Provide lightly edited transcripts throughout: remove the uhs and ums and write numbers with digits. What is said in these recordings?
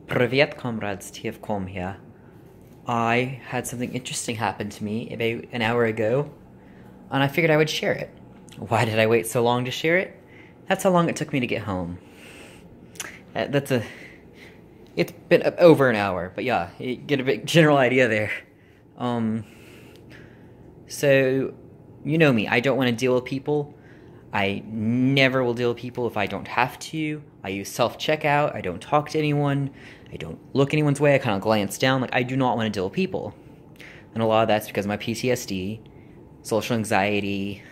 Привет, comrades, TFCom here. I had something interesting happen to me about an hour ago, and I figured I would share it. Why did I wait so long to share it? That's how long it took me to get home. It's been over an hour, but yeah, you get a big general idea there. Um, so, you know me, I don't want to deal with people. I never will deal with people if I don't have to. I use self-checkout. I don't talk to anyone. I don't look anyone's way. I kind of glance down. Like, I do not want to deal with people. And a lot of that's because of my PTSD, social anxiety,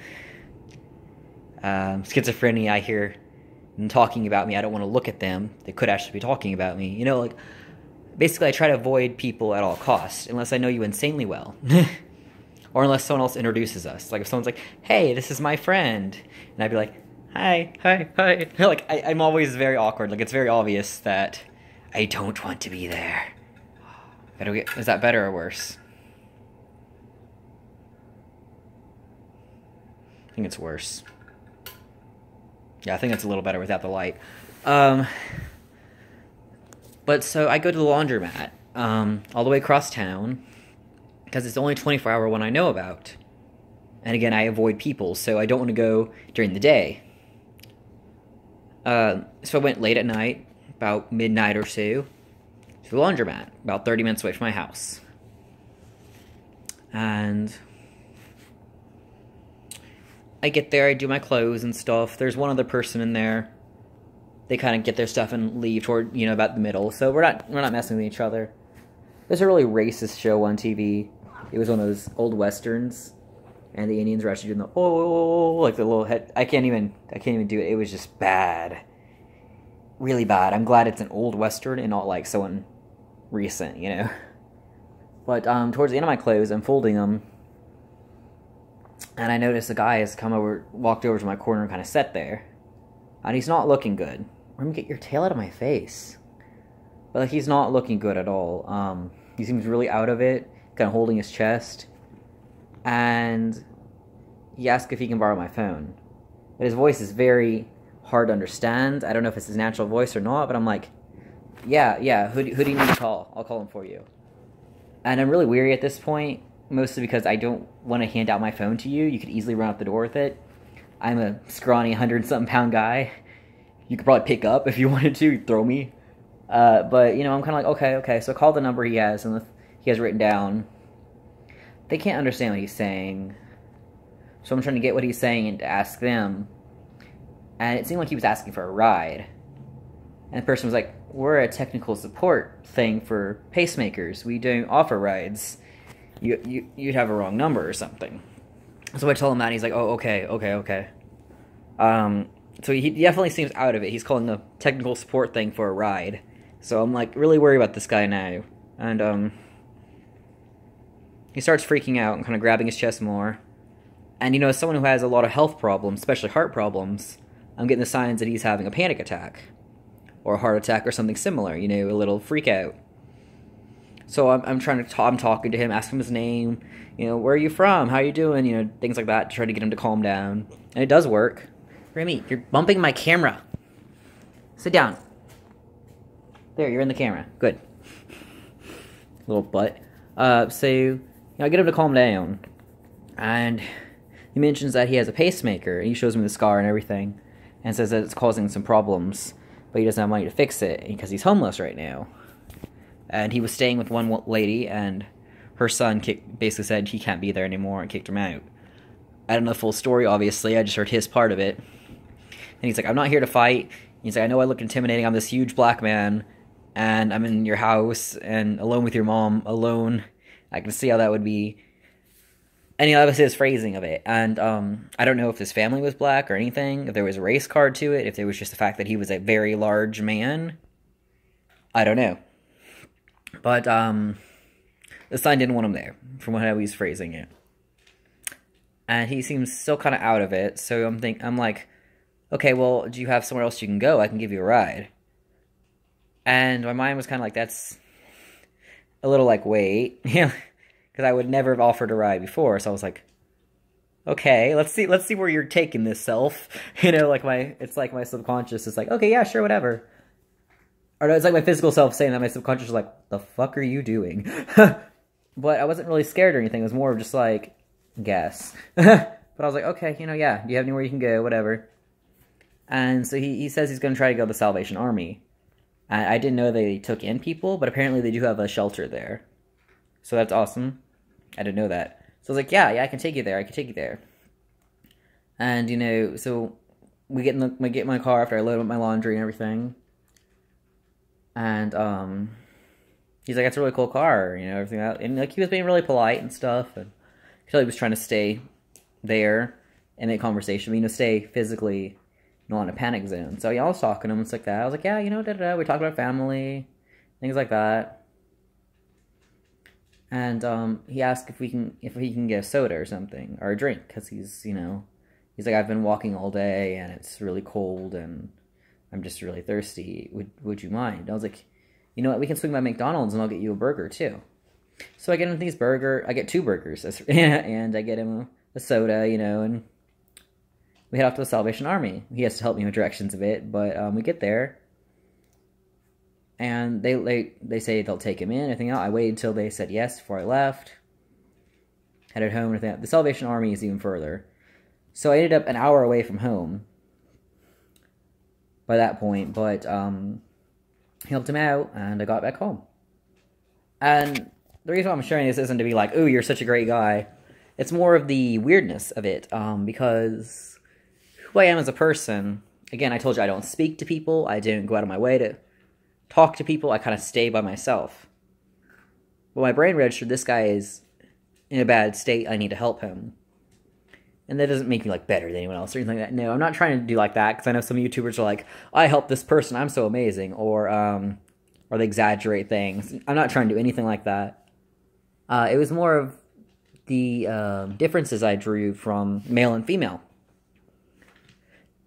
schizophrenia. I hear them talking about me. I don't want to look at them. They could actually be talking about me. You know, like, basically I try to avoid people at all costs, unless I know you insanely well. Or unless someone else introduces us. Like, if someone's like, hey, this is my friend. And I'd be like, hi, hi, hi. Like, I'm always very awkward. Like, it's very obvious that I don't want to be there. Is that better or worse? I think it's worse. Yeah, I think it's a little better without the light. But so I go to the laundromat, all the way across town, because it's the only 24-hour one I know about. And again, I avoid people, so I don't want to go during the day. So I went late at night, about midnight or so, to the laundromat, about 30 minutes away from my house. And I get there, I do my clothes and stuff. There's one other person in there. They kind of get their stuff and leave toward, about the middle. So we're not messing with each other. There's a really racist show on TV. It was one of those old westerns, and the Indians were actually doing the like the little head. I can't even do it. It was just bad, really bad. I'm glad it's an old western and not like someone recent, But towards the end of my clothes, I'm folding them, and I noticed a guy has walked over to my corner and kind of sat there, and he's not looking good. Let me get your tail out of my face. But like, he's not looking good at all. He seems really out of it, kind of holding his chest. And he asked if he can borrow my phone. But his voice is very hard to understand. I don't know if it's his natural voice or not, but I'm like, yeah, who do you need to call? I'll call him for you. And I'm really weary at this point, mostly because I don't want to hand out my phone to you. You could easily run out the door with it. I'm a scrawny 100-something pound guy. You could probably pick up if you wanted to, throw me. But, I'm kind of like, okay, so call the number he has, and he has written down. They can't understand what he's saying, so I'm trying to get what he's saying and to ask them. And it seemed like he was asking for a ride. And the person was like, we're a technical support thing for pacemakers. We don't offer rides. You'd have a wrong number or something. So I told him that, and he's like, oh, okay. So he definitely seems out of it. He's calling the technical support thing for a ride. So I'm like really worried about this guy now. And he starts freaking out and kind of grabbing his chest more. And as someone who has a lot of health problems, especially heart problems, I'm getting the signs that he's having a panic attack. Or a heart attack or something similar, a little freak out. So I'm talking to him, asking him his name, where are you from, how are you doing, things like that, to try to get him to calm down. And it does work. Remy, you're bumping my camera. Sit down. There, you're in the camera. Good. Little butt. So I get him to calm down. And he mentions that he has a pacemaker. And he shows me the scar and everything. And says that it's causing some problems. But he doesn't have money to fix it because he's homeless right now. And he was staying with one lady, and her son basically said he can't be there anymore and kicked him out. I don't know the full story, obviously. I just heard his part of it. And he's like, I'm not here to fight. He's like, I know I look intimidating. I'm this huge black man, and I'm in your house, and alone with your mom, alone. I can see how that would be. And that was his phrasing of it. And I don't know if his family was black or anything, if there was a race card to it, if there was just the fact that he was a very large man. I don't know. But the son didn't want him there, from how he's phrasing it. And he seems still kind of out of it, so I'm like, okay, well, do you have somewhere else you can go? I can give you a ride. And my mind was kind of like, that's a little like, wait, because I would never have offered a ride before, so I was like, okay, let's see where you're taking this, self. It's like my subconscious is like, okay, yeah, sure, whatever. Or no, it's like my physical self saying that, my subconscious is like, the fuck are you doing? But I wasn't really scared or anything. It was more of just like, guess. But I was like, okay, you know, yeah, do you have anywhere you can go, whatever. And so he says he's going to try to go to the Salvation Army. And I didn't know they took in people, but apparently they do have a shelter there. So that's awesome. I didn't know that. So I was like, yeah, I can take you there. I can take you there. And, you know, so we get in my car after I load up my laundry and everything. And, he's like, that's a really cool car, you know, everything that. And, like, he was being really polite and stuff. And I feel like he was trying to stay there and make conversation, you know, stay physically not in a panic zone. So, yeah, I was talking to him and stuff like that. I was like, yeah, you know, da-da-da. We talked about family, things like that. And, he asked if he can get a soda or something, or a drink, because he's, you know, he's like, I've been walking all day, and it's really cold, and I'm just really thirsty. Would you mind? I was like, you know what, we can swing by McDonald's, and I'll get you a burger, too. So I get him I get 2 burgers, and I get him a soda, you know, and we head off to the Salvation Army. He has to help me with directions a bit, but we get there. And they say they'll take him in, everything else. I waited until they said yes before I left. Headed home, everything else. The Salvation Army is even further. So I ended up an hour away from home by that point, but he helped him out, and I got back home. And the reason why I'm sharing this isn't to be like, ooh, you're such a great guy. It's more of the weirdness of it, because who I am as a person, again, I told you I don't speak to people, I didn't go out of my way to talk to people, I kind of stay by myself. But my brain registered, this guy is in a bad state, I need to help him. And that doesn't make me, like, better than anyone else or anything like that. No, I'm not trying to do like that, because I know some YouTubers are like, I helped this person, I'm so amazing, or they exaggerate things. I'm not trying to do anything like that. It was more of the differences I drew from male and female.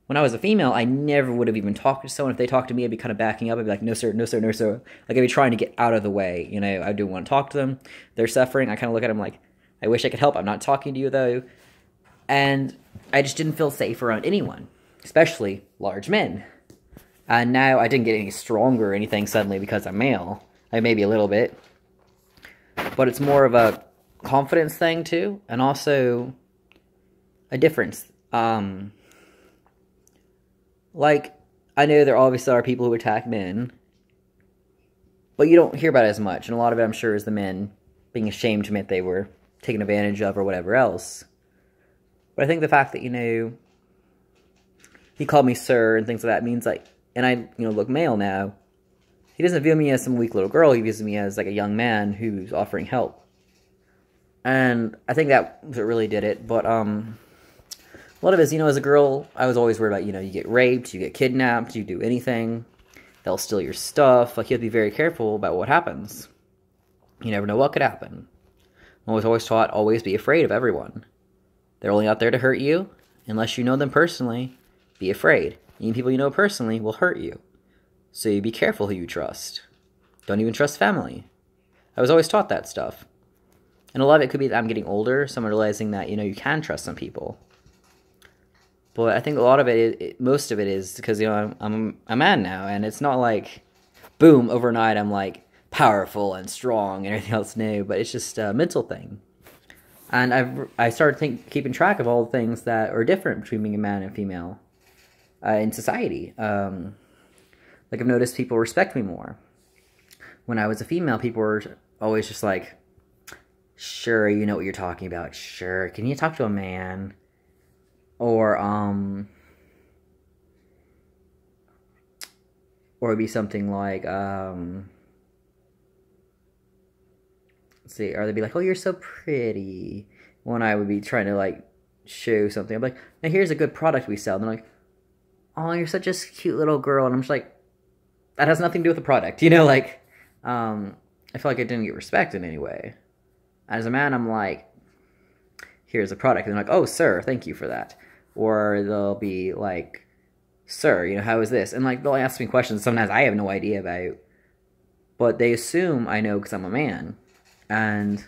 When I was a female, I never would have even talked to someone. If they talked to me, I'd be kind of backing up. I'd be like, no, sir, no, sir, no, sir. Like, I'd be trying to get out of the way, you know. I do want to talk to them. They're suffering. I kind of look at them like, I wish I could help. I'm not talking to you, though. And I just didn't feel safe around anyone, especially large men. And now I didn't get any stronger or anything suddenly because I'm male. Like, maybe a little bit. But it's more of a confidence thing, too. And also a difference. Like, I know there obviously are people who attack men, but you don't hear about it as much. And a lot of it, I'm sure, is the men being ashamed to admit they were taken advantage of or whatever else. But I think the fact that, you know, he called me sir and things like that means, like, and I, you know, look male now. He doesn't view me as some weak little girl. He views me as, like, a young man who's offering help. And I think that was what really did it. But, a lot of it is, you know, as a girl, I was always worried about, you know, you get raped, you get kidnapped, you do anything, they'll steal your stuff. Like, you have to be very careful about what happens. You never know what could happen. I was always taught, always be afraid of everyone. They're only out there to hurt you. Unless you know them personally, be afraid. Even people you know personally will hurt you. So you be careful who you trust. Don't even trust family. I was always taught that stuff. And a lot of it could be that I'm getting older, so I'm realizing that, you know, you can trust some people. But I think a lot of it, most of it is because, you know, I'm a man now, and it's not like, boom, overnight I'm, like, powerful and strong and everything else new, but it's just a mental thing. And I started keeping track of all the things that are different between being a man and female in society. Like, I've noticed people respect me more. When I was a female, people were always just like, sure, you know what you're talking about, sure, can you talk to a man? Or it'd be something like, let's see, or they'd be like, oh, you're so pretty, when I would be trying to, like, show something. I'm like, now here's a good product we sell. And they're like, oh, you're such a cute little girl. And I'm just like, that has nothing to do with the product, you know, like, I feel like I didn't get respect in any way. As a man, I'm like, here's a product. And they're like, oh, sir, thank you for that. Or they'll be like, sir, you know, how is this? And, like, they'll ask me questions sometimes I have no idea about. But they assume I know because I'm a man. And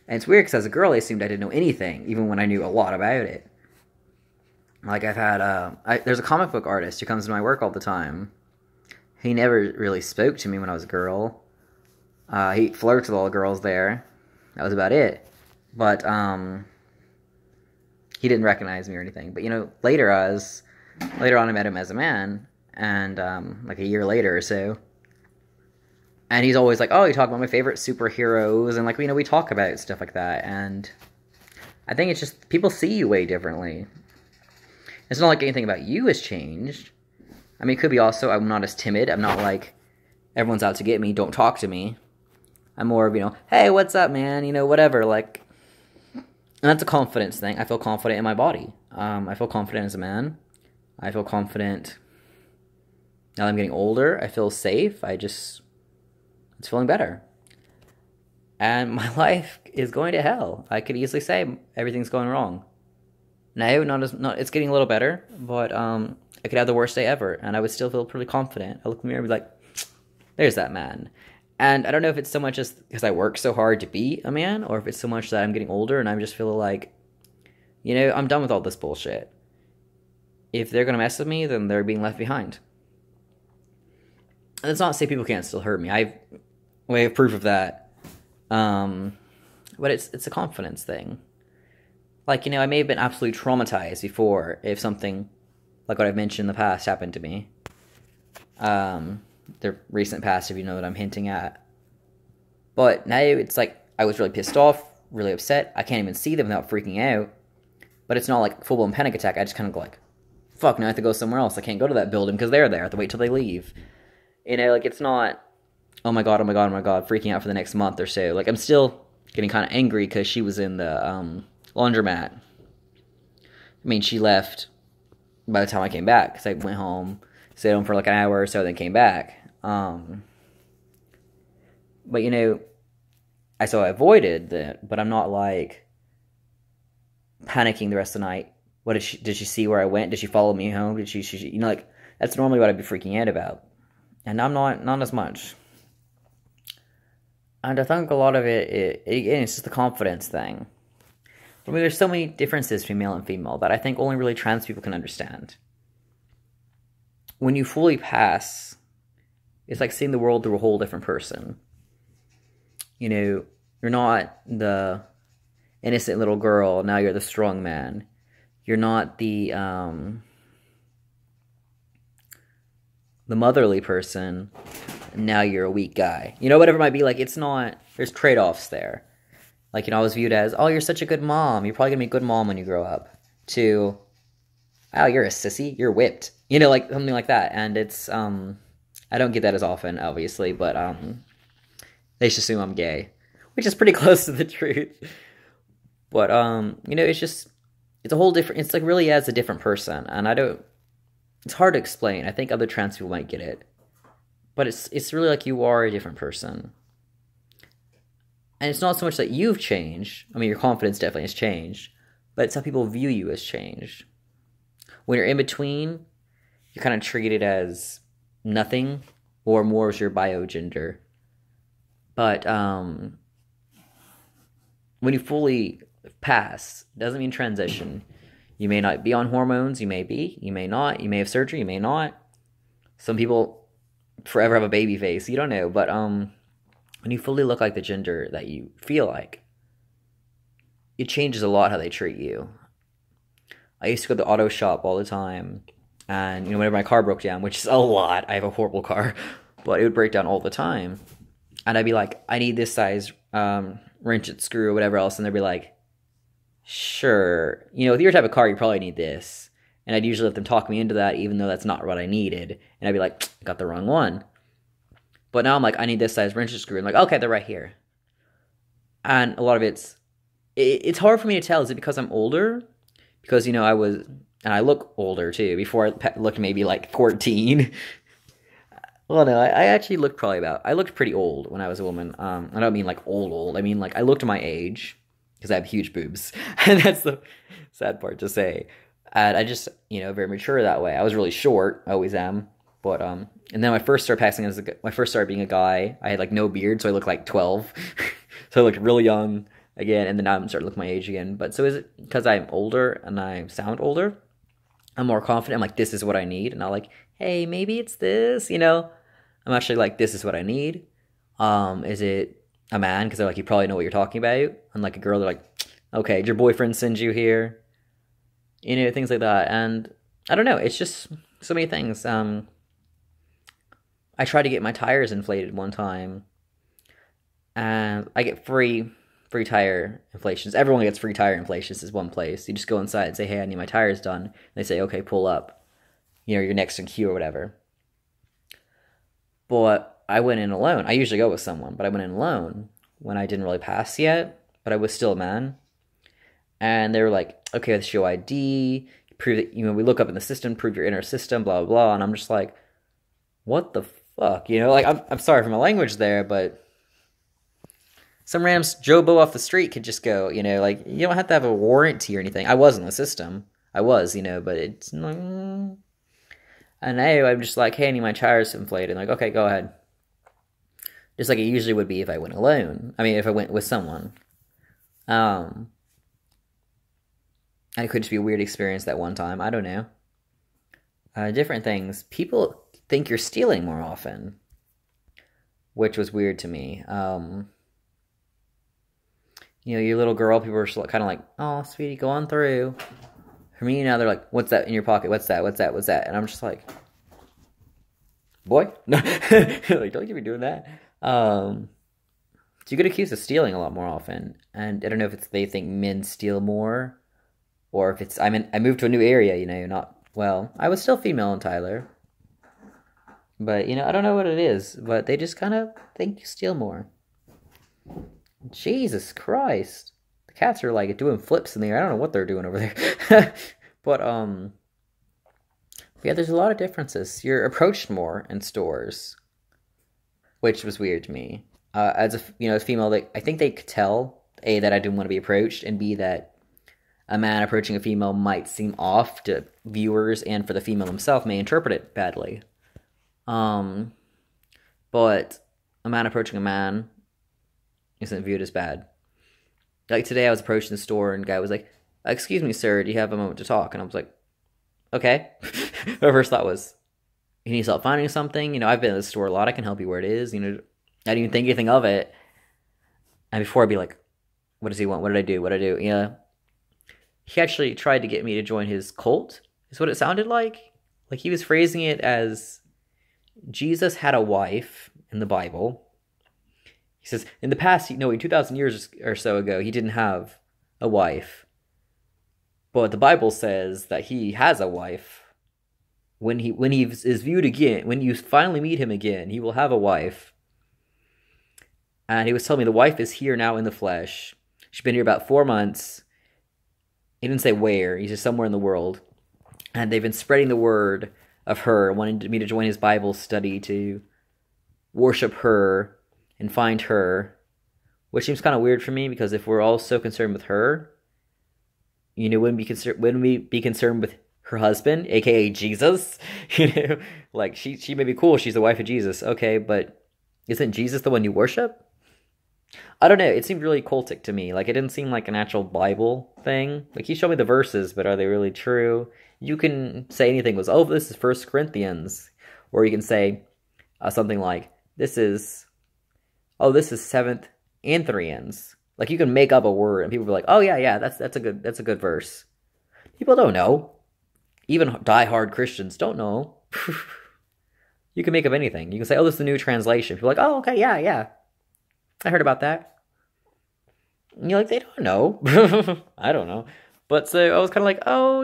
it's weird because as a girl, they assumed I didn't know anything, even when I knew a lot about it. Like, I've had, there's a comic book artist who comes to my work all the time. he never really spoke to me when I was a girl. He flirted with all the girls there. That was about it. But he didn't recognize me or anything. But later on I met him as a man, and like a year later or so. And he's always like, "Oh, you talk about my favorite superheroes," and like we talk about stuff like that. And I think it's just people see you way differently. It's not like anything about you has changed. I mean, it could be also I'm not as timid. I'm not like everyone's out to get me. Don't talk to me. I'm more of hey, what's up, man? Whatever. Like, and that's a confidence thing. I feel confident in my body. I feel confident as a man. I feel confident now that I'm getting older. I feel safe. It's feeling better. And my life is going to hell. I could easily say everything's going wrong. Now, it's getting a little better, but I could have the worst day ever, and I would still feel pretty confident. I look in the mirror and be like, there's that man. And I don't know if it's so much just because I work so hard to be a man, or if it's so much that I'm getting older and I'm just feeling like, I'm done with all this bullshit. If they're going to mess with me, then they're being left behind. And that's not to say people can't still hurt me. We have proof of that. But it's a confidence thing. Like, I may have been absolutely traumatized before if something like what I've mentioned in the past happened to me. The recent past, if you know what I'm hinting at. But now it's like I was really pissed off, really upset. I can't even see them without freaking out. But it's not like full-blown panic attack. I just kind of go like, fuck, now I have to go somewhere else. I can't go to that building because they're there. I have to wait till they leave. Like it's not, oh my god, freaking out for the next month or so. Like I'm still getting kind of angry because she was in the laundromat. I mean, she left by the time I came back because I went home, stayed home for like an hour or so, then came back. But I avoided that, but I'm not like panicking the rest of the night. What did she see where I went? Did she follow me home? Did she like that's normally what I'd be freaking out about, and I'm not as much. And I think a lot of it's just the confidence thing. I mean, there's so many differences between male and female that I think only really trans people can understand. When you fully pass, it's like seeing the world through a whole different person. You're not the innocent little girl, now you're the strong man. You're not the motherly person, now you're a weak guy. Whatever it might be, like, it's not, there's trade-offs there. Like, I was viewed as, oh, you're such a good mom, you're probably gonna be a good mom when you grow up, to, oh, you're a sissy, you're whipped. Like, something like that. And it's, I don't get that as often, obviously, but, they just assume I'm gay, which is pretty close to the truth. But, it's a whole different, it's like really as a different person, and it's hard to explain. I think other trans people might get it. But it's really like you are a different person. And it's not so much that you've changed. I mean, your confidence definitely has changed. But it's how people view you has changed. When you're in between, you're kind of treated as nothing, or more as your biogender. But when you fully pass, doesn't mean transition. You may not be on hormones, you may be, you may not, you may have surgery, you may not. Some people forever have a baby face, you don't know, but when you fully look like the gender that you feel like, it changes a lot how they treat you. I used to go to the auto shop all the time, and whenever my car broke down, which is a lot, I have a horrible car, but it would break down all the time, and I'd be like, I need this size wrench and screw or whatever else, and they'd be like, sure, with your type of car, you probably need this. And I'd usually let them talk me into that, even though that's not what I needed. And I'd be like, I got the wrong one. But now I'm like, I need this size wrench and screw. And like, okay, they're right here. And a lot of it's hard for me to tell. Is it because I'm older? Because, I look older too. Before I looked maybe like 14. Well, no, I actually looked I looked pretty old when I was a woman. I don't mean like old. I mean like I looked my age. Because I have huge boobs. And that's the sad part to say. And I just, very mature that way. I was really short. I always am. But, and then when I first started when I first started being a guy, I had like no beard, so I looked like 12. So I looked really young again, and then now I'm starting to look my age again. But so is it because I'm older and I sound older? I'm more confident. I'm like, this is what I need. And I'm like, hey, maybe it's this, I'm actually like, this is what I need. Is it a man? Because they're like, you probably know what you're talking about. And like a girl, they're like, okay, did your boyfriend send you here? You know, things like that. And I don't know, it's just so many things. I tried to get my tires inflated one time, and I get free tire inflations. Everyone gets free tire inflations. Is one place. You just go inside and say, "Hey, I need my tires done." And they say, "Okay, pull up. You know, you're next in queue or whatever." But I went in alone. I usually go with someone, but I went in alone when I didn't really pass yet, but I was still a man. And they were like, "Okay, let's show ID. Prove that, you know, we look up in the system, prove your inner system, blah blah blah." And I'm just like, "What the fuck?" You know, like I'm sorry for my language there, but some random Joe Bo off the street could just go, you know, like, you don't have to have a warranty or anything. I was in the system. I was, you know, but it's like, and now I'm just like, hey, I need my tires inflated. And like, okay, go ahead. Just like it usually would be if I went alone. I mean, if I went with someone. And it could just be a weird experience that one time. I don't know. Different things. People think you're stealing more often, which was weird to me. You know, your little girl, people are kind of like, oh, sweetie, go on through. For me, now they're like, what's that in your pocket? What's that? What's that? What's that? And I'm just like, boy, no, like, don't you be doing that. So you get accused of stealing a lot more often, and I don't know if it's they think men steal more, or if it's I moved to a new area, you know, not well. I was still female in Tyler, but you know, I don't know what it is, but they just kind of think you steal more. Jesus Christ. The cats are like doing flips in the air. I don't know what they're doing over there. But yeah, there's a lot of differences. You're approached more in stores, which was weird to me. As a as female, I think they could tell A, that I didn't want to be approached, and B, that a man approaching a female might seem off to viewers, and for the female himself may interpret it badly. But a man approaching a man isn't viewed as bad. Like today I was approaching the store and the guy was like, excuse me, sir, do you have a moment to talk? And I was like, okay. My first thought was, he needs help finding something. You know, I've been at the store a lot. I can help you where it is. You know, I didn't even think anything of it. And before I'd be like, what does he want? What did I do? What did I do? Yeah. He actually tried to get me to join his cult, is what it sounded like. Like he was phrasing it as Jesus had a wife in the Bible. He says, in the past, in 2,000 years or so ago, he didn't have a wife. But the Bible says that he has a wife. When he is viewed again, when you finally meet him again, he will have a wife. And he was telling me the wife is here now in the flesh. She's been here about 4 months. He didn't say where. He's just somewhere in the world. And they've been spreading the word of her, wanting me to join his Bible study to worship her and find her, which seems kind of weird for me because if we're all so concerned with her, wouldn't we be concerned with her husband, aka Jesus? Like she may be cool, she's the wife of Jesus, okay, but isn't Jesus the one you worship? I don't know, it seemed really cultic to me. Like it didn't seem like an actual Bible thing. Like he showed me the verses, but are they really true? You can say anything was, oh, this is 1 Corinthians, or you can say something like, this is 7th Anthrians. Like you can make up a word and people will be like, oh yeah, that's a good verse. People don't know. Even diehard Christians don't know. You can make up anything. You can say, oh, this is the new translation. People are like, oh, okay, yeah. I heard about that. And you're like, they don't know. I don't know. But so I was kind of like, oh,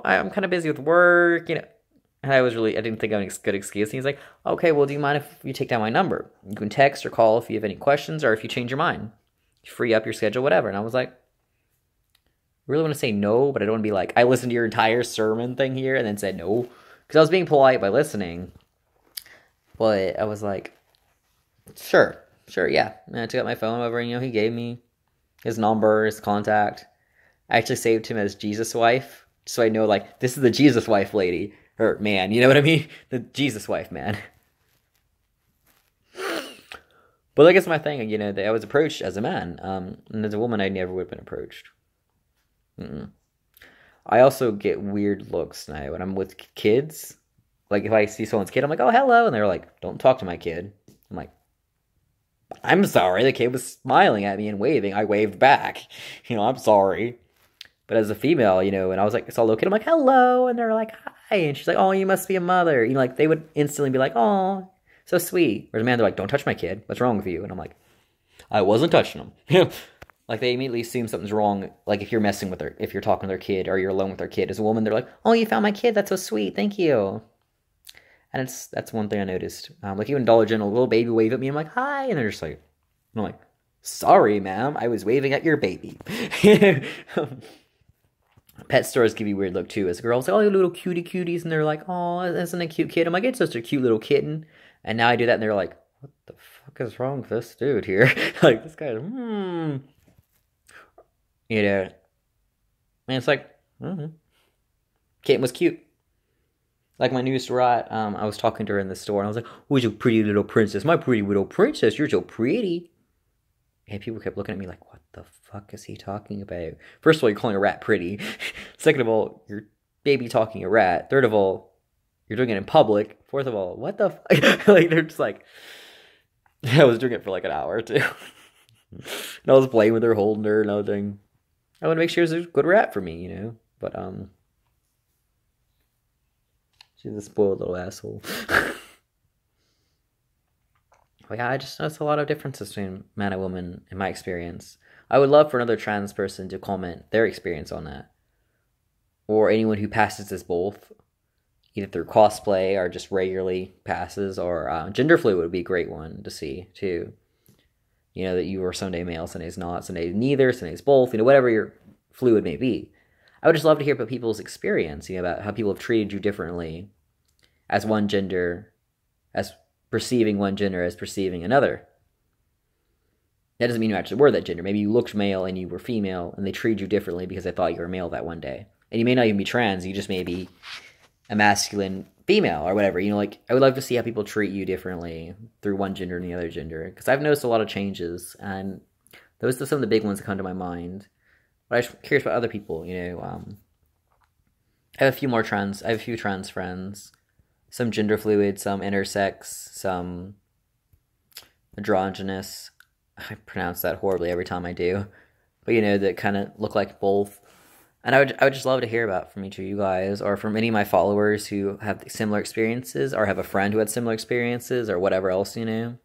I'm kind of busy with work, And I didn't think of a good excuse. And he's like, okay, well, do you mind if you take down my number? You can text or call if you have any questions or if you change your mind. Free up your schedule, whatever. And I was like, I really want to say no, but I don't want to be like, I listened to your entire sermon thing here and then said no. Because I was being polite by listening. But I was like, sure, yeah. And I took out my phone over and, he gave me his number, his contact. I actually saved him as Jesus' wife. So I know, like, this is the Jesus wife lady. Or man, you know what I mean? The Jesus wife, man. But I guess my thing, I was approached as a man. And as a woman, I never would have been approached. I also get weird looks now when I'm with kids. Like, if I see someone's kid, I'm like, oh, hello. And they're like, don't talk to my kid. I'm like, I'm sorry. The kid was smiling at me and waving. I waved back. I'm sorry. But as a female, and I was like, it's all okay. I'm like, hello. And they're like, hi. And she's like, oh, you must be a mother. Like, they would instantly be like, oh, so sweet. Whereas a man, they're like, don't touch my kid. What's wrong with you? And I'm like, I wasn't touching them. Like, they immediately assume something's wrong. Like, if you're messing with if you're talking to their kid or you're alone with their kid. As a woman, they're like, oh, you found my kid. That's so sweet. Thank you. And that's one thing I noticed. Like, even Dollar General, a little baby wave at me. I'm like, hi. And they're just like, I'm like, sorry, ma'am. I was waving at your baby. Pet stores give you a weird look, too. As girls, like, oh, little cutie cuties. And they're like, oh, isn't a cute kid? I'm like, it's just a cute little kitten. And now I do that, and they're like, what the fuck is wrong with this dude here? Like, this guy's, And it's like, kitten was cute. Like, my newest rat, I was talking to her in the store, and I was like, who's your pretty little princess? My pretty little princess, you're so pretty. And people kept looking at me like, what the fuck is he talking about? First of all, you're calling a rat pretty. Second of all, you're baby talking a rat. Third of all, you're doing it in public. Fourth of all, what the fuck? Like, they're just like, I was doing it for like an hour or two. And I was playing with her, holding her and everything. I want to make sure she's a good rat for me, But, she's a spoiled little asshole. But yeah, I just noticed a lot of differences between man and woman in my experience. I would love for another trans person to comment their experience on that. Or anyone who passes as both, either through cosplay or just regularly passes, or gender fluid would be a great one to see, too. That you are someday male, someday's not, someday's neither, someday's both, whatever your fluid may be. I would just love to hear about people's experience, about how people have treated you differently as one gender, as perceiving one gender as perceiving another. That doesn't mean you actually were that gender. Maybe you looked male and you were female, and they treated you differently because they thought you were male that one day. And you may not even be trans, you just may be a masculine female or whatever. Like, I would love to see how people treat you differently through one gender and the other gender. Because I've noticed a lot of changes, and those are some of the big ones that come to my mind. But I'm curious about other people, I have a few trans friends. Some gender fluid, some intersex, some androgynous. I pronounce that horribly every time I do. But, that kind of look like both. And I would just love to hear about from each of you guys, or from any of my followers who have similar experiences, or have a friend who had similar experiences, or whatever else, I mean,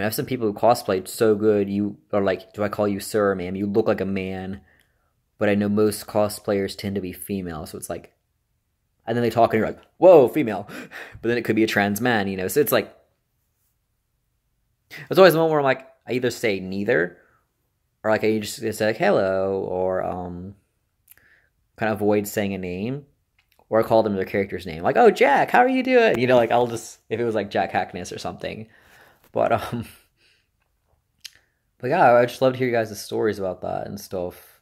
I have some people who cosplayed so good, you are like, do I call you sir or ma'am? You look like a man. But I know most cosplayers tend to be female, so it's like, and then they talk and you're like, whoa, female. But then it could be a trans man, So it's like, there's always a moment where I'm like, I either say neither, or like I just say like, hello, or kind of avoid saying a name, or I call them their character's name. Like, oh, Jack, how are you doing? Like, I'll just, if it was like Jack Hackness or something. But yeah, I'd just love to hear you guys' stories about that and stuff.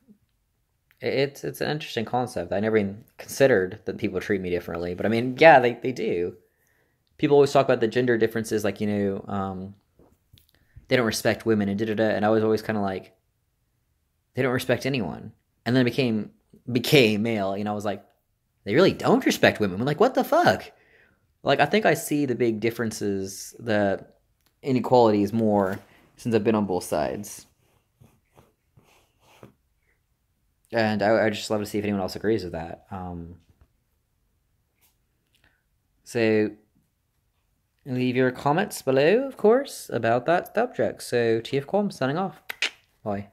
It's an interesting concept. I never even considered that people treat me differently. But I mean, yeah, they do. People always talk about the gender differences, like, they don't respect women and da-da-da. And I was always kind of like, they don't respect anyone. And then became male, I was like, they really don't respect women. I'm like, what the fuck? Like, I think I see the big differences, the inequalities more since I've been on both sides. And I just love to see if anyone else agrees with that. So, leave your comments below, of course, about that subject. So, TFCom signing off. Bye.